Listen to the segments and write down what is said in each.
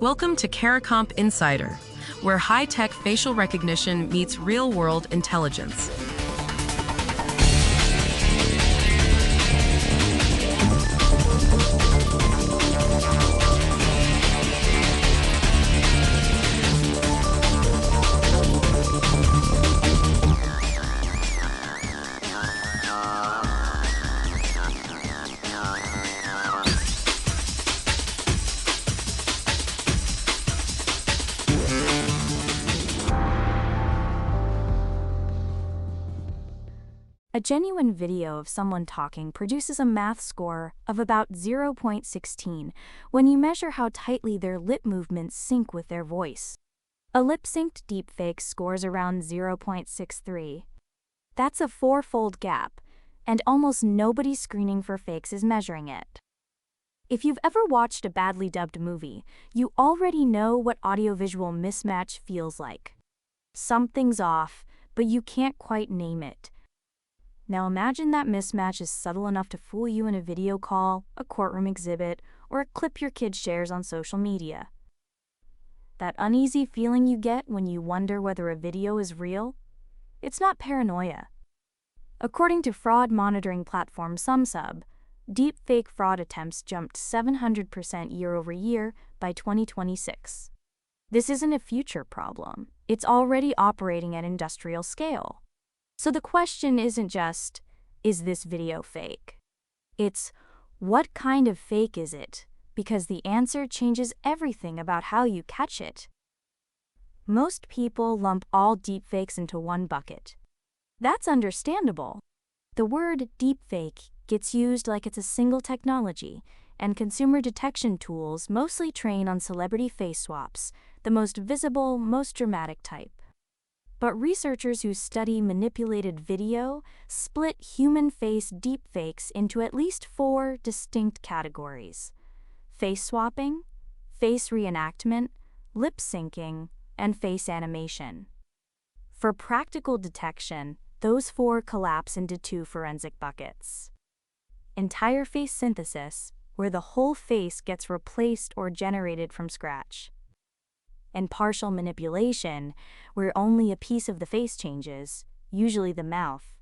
Welcome to CARICOMP Insider, where high-tech facial recognition meets real-world intelligence. A genuine video of someone talking produces a math score of about 0.16 when you measure how tightly their lip movements sync with their voice. A lip-synced deepfake scores around 0.63. That's a four-fold gap, and almost nobody screening for fakes is measuring it. If you've ever watched a badly dubbed movie, you already know what audio-visual mismatch feels like. Something's off, but you can't quite name it. Now imagine that mismatch is subtle enough to fool you in a video call, a courtroom exhibit, or a clip your kid shares on social media. That uneasy feeling you get when you wonder whether a video is real? It's not paranoia. According to fraud monitoring platform SumSub, deepfake fraud attempts jumped 700% year-over-year by 2026. This isn't a future problem. It's already operating at industrial scale. So the question isn't just, is this video fake? It's, what kind of fake is it? Because the answer changes everything about how you catch it. Most people lump all deepfakes into one bucket. That's understandable. The word deepfake gets used like it's a single technology, and consumer detection tools mostly train on celebrity face swaps, the most visible, most dramatic type. But researchers who study manipulated video split human face deepfakes into at least 4 distinct categories: face swapping, face reenactment, lip syncing, and face animation. For practical detection, those 4 collapse into 2 forensic buckets: entire face synthesis, where the whole face gets replaced or generated from scratch, and partial manipulation, where only a piece of the face changes, usually the mouth.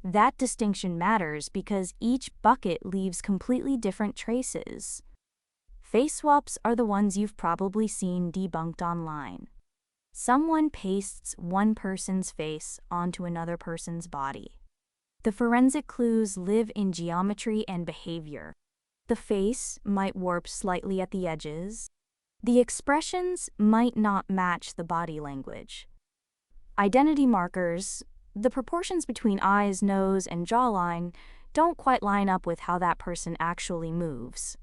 That distinction matters because each bucket leaves completely different traces. Face swaps are the ones you've probably seen debunked online. Someone pastes one person's face onto another person's body. The forensic clues live in geometry and behavior. The face might warp slightly at the edges. The expressions might not match the body language. Identity markers, the proportions between eyes, nose, and jawline, don't quite line up with how that person actually moves.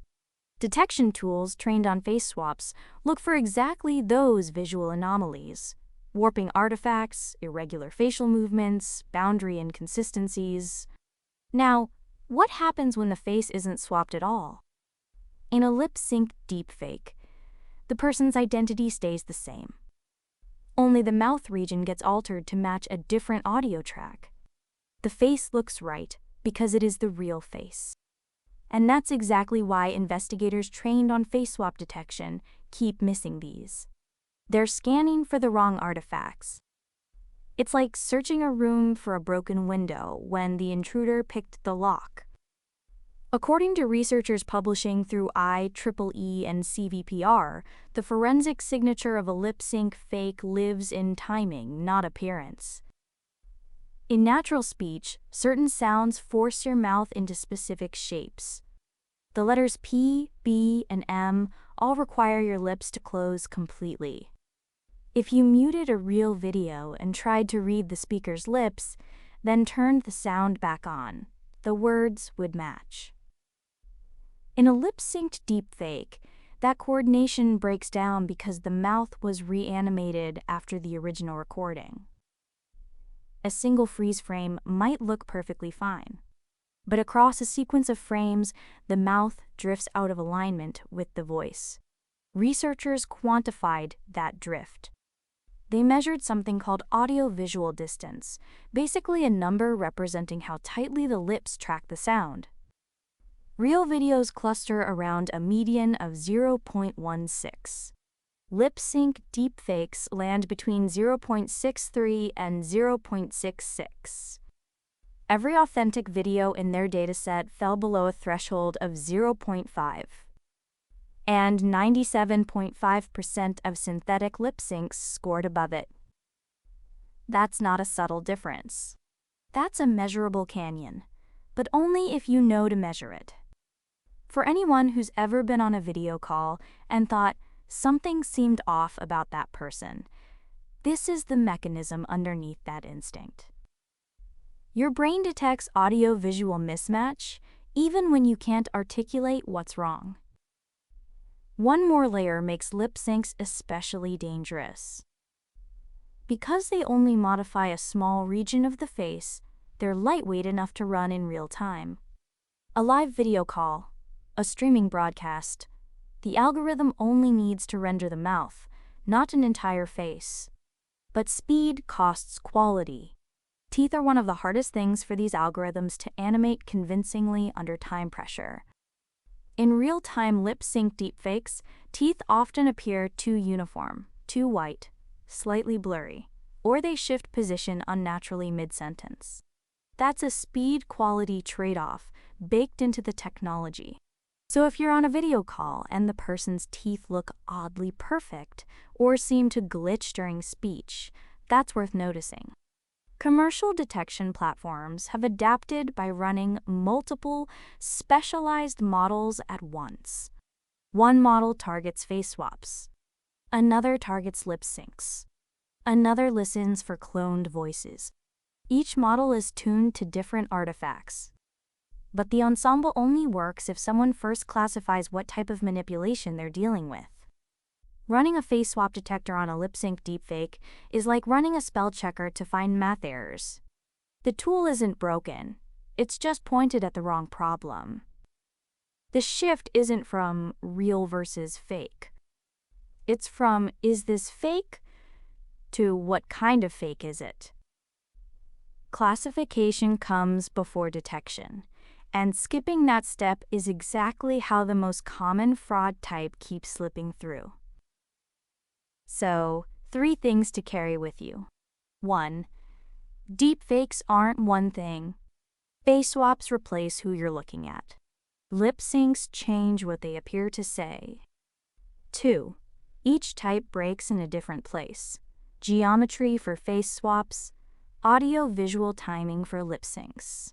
Detection tools trained on face swaps look for exactly those visual anomalies: warping artifacts, irregular facial movements, boundary inconsistencies. Now, what happens when the face isn't swapped at all? In a lip-synced deepfake, the person's identity stays the same. Only the mouth region gets altered to match a different audio track. The face looks right because it is the real face. And that's exactly why investigators trained on face swap detection keep missing these. They're scanning for the wrong artifacts. It's like searching a room for a broken window when the intruder picked the lock. According to researchers publishing through IEEE and CVPR, the forensic signature of a lip-sync fake lives in timing, not appearance. In natural speech, certain sounds force your mouth into specific shapes. The letters P, B, and M all require your lips to close completely. If you muted a real video and tried to read the speaker's lips, then turned the sound back on, the words would match. In a lip-synced deepfake, that coordination breaks down because the mouth was reanimated after the original recording. A single freeze frame might look perfectly fine, but across a sequence of frames, the mouth drifts out of alignment with the voice. Researchers quantified that drift. They measured something called audio-visual distance, basically a number representing how tightly the lips track the sound. Real videos cluster around a median of 0.16. Lip sync deepfakes land between 0.63 and 0.66. Every authentic video in their dataset fell below a threshold of 0.5. And 97.5% of synthetic lip syncs scored above it. That's not a subtle difference. That's a measurable canyon, but only if you know to measure it. For anyone who's ever been on a video call and thought something seemed off about that person, this is the mechanism underneath that instinct. Your brain detects audio-visual mismatch even when you can't articulate what's wrong. One more layer makes lip syncs especially dangerous. Because they only modify a small region of the face, they're lightweight enough to run in real time. A live video call, a streaming broadcast, the algorithm only needs to render the mouth, not an entire face. But speed costs quality. Teeth are one of the hardest things for these algorithms to animate convincingly under time pressure. In real-time lip-sync deepfakes, teeth often appear too uniform, too white, slightly blurry, or they shift position unnaturally mid-sentence. That's a speed-quality trade-off baked into the technology. So if you're on a video call and the person's teeth look oddly perfect or seem to glitch during speech, that's worth noticing. Commercial detection platforms have adapted by running multiple, specialized models at once. One model targets face swaps. Another targets lip syncs. Another listens for cloned voices. Each model is tuned to different artifacts. But the ensemble only works if someone first classifies what type of manipulation they're dealing with. Running a face swap detector on a lip sync deepfake is like running a spell checker to find math errors. The tool isn't broken, it's just pointed at the wrong problem. The shift isn't from real versus fake. It's from is this fake to what kind of fake is it? Classification comes before detection, and skipping that step is exactly how the most common fraud type keeps slipping through. So, 3 things to carry with you. 1. Deepfakes aren't one thing. Face swaps replace who you're looking at. Lip syncs change what they appear to say. 2. Each type breaks in a different place. Geometry for face swaps, audio-visual timing for lip syncs.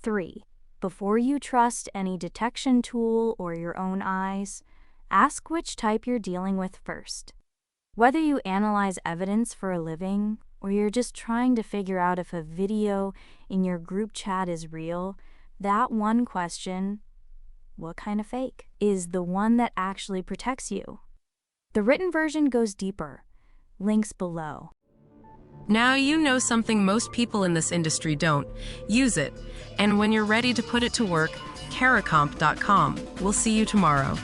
3. Before you trust any detection tool or your own eyes, ask which type you're dealing with first. Whether you analyze evidence for a living, or you're just trying to figure out if a video in your group chat is real, that one question, what kind of fake, is the one that actually protects you. The written version goes deeper. Links below. Now you know something most people in this industry don't. Use it. And when you're ready to put it to work, caracomp.com. We'll see you tomorrow.